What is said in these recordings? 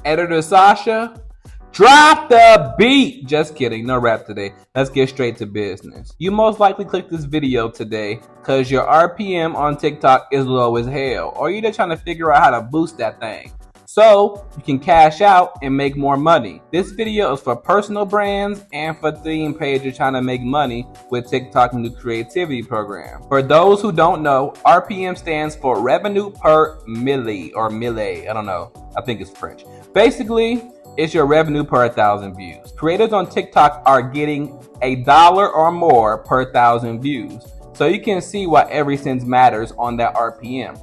Editor Sasha, drop the beat! Just kidding, no rap today. Let's get straight to business. You most likely clicked this video today because your RPM on TikTok is low as hell, or you're just trying to figure out how to boost that thing so you can cash out and make more money. This video is for personal brands and for theme pages trying to make money with TikTok's new creativity program. For those who don't know, RPM stands for revenue per milli or mille. I don't know. I think it's French. Basically, it's your revenue per 1,000 views. Creators on TikTok are getting $1 or more per 1,000 views. So you can see why every cent matters on that RPM.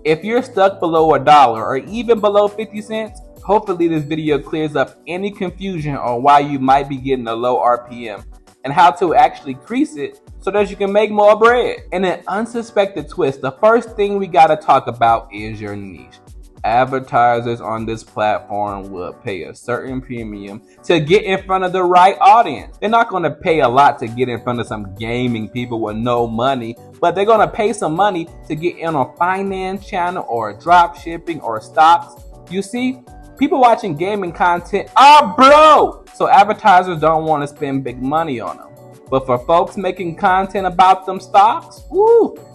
If you're stuck below $1 or even below 50 cents, hopefully this video clears up any confusion on why you might be getting a low RPM and how to actually increase it so that you can make more bread. In an unsuspected twist, the first thing we gotta talk about is your niche. Advertisers on this platform will pay a certain premium to get in front of the right audience. They're not going to pay a lot to get in front of some gaming people with no money, but they're going to pay some money to get in on a finance channel or drop shipping or stocks. You see, people watching gaming content are broke, so advertisers don't want to spend big money on them. But for folks making content about them stocks,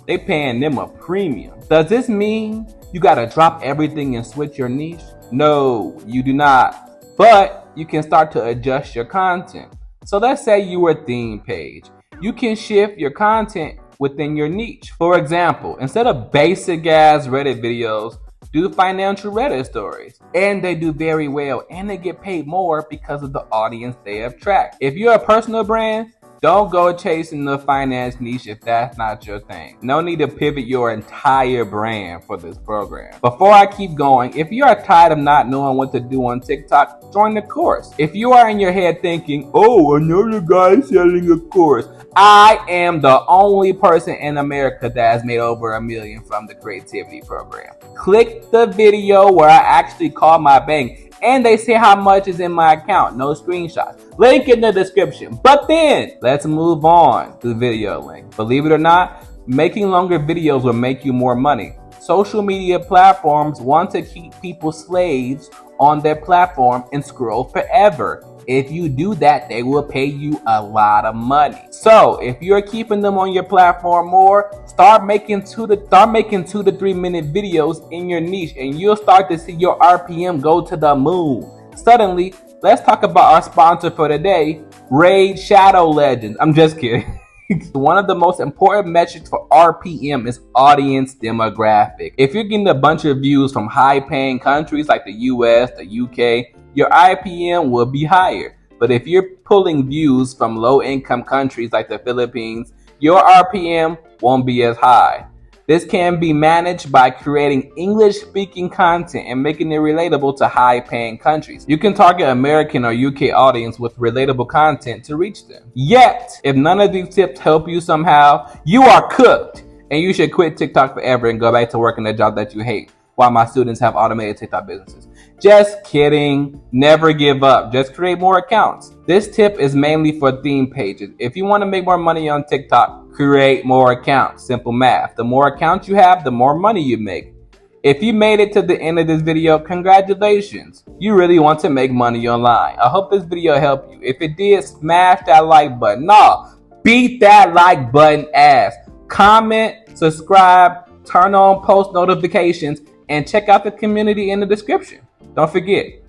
they paying them a premium. Does this mean you gotta drop everything and switch your niche? No, you do not. But you can start to adjust your content. So let's say you were a theme page. You can shift your content within your niche. For example, instead of basic ass Reddit videos, do financial Reddit stories. And they do very well and they get paid more because of the audience they attract. If you're a personal brand, don't go chasing the finance niche if that's not your thing. No need to pivot your entire brand for this program. Before I keep going, if you are tired of not knowing what to do on TikTok, join the course. If you are in your head thinking, oh, another guy selling a course, I am the only person in America that has made over $1 million from the creativity program. Click the video where I actually call my bank and they say how much is in my account, no screenshots. Link in the description. But then, let's move on to the video link. Believe it or not, making longer videos will make you more money. Social media platforms want to keep people slaves on their platform and scroll forever. If you do that, they will pay you a lot of money. So if you're keeping them on your platform more, start making 2 to 3 minute videos in your niche and you'll start to see your RPM go to the moon. Suddenly, let's talk about our sponsor for today, Raid Shadow Legends. I'm just kidding. One of the most important metrics for RPM is audience demographic. If you're getting a bunch of views from high-paying countries like the US, the UK, your RPM will be higher. But if you're pulling views from low-income countries like the Philippines, your RPM won't be as high. This can be managed by creating English-speaking content and making it relatable to high-paying countries. You can target American or UK audience with relatable content to reach them. Yet, if none of these tips help you somehow, you are cooked, and you should quit TikTok forever and go back to working a job that you hate while my students have automated TikTok businesses. Just kidding. Never give up. Just create more accounts. This tip is mainly for theme pages. If you want to make more money on TikTok, create more accounts. Simple math. The more accounts you have, the more money you make. If you made it to the end of this video, congratulations. You really want to make money online. I hope this video helped you. If it did, smash that like button. No, beat that like button ass. Comment, subscribe, turn on post notifications, and check out the community in the description. Don't forget,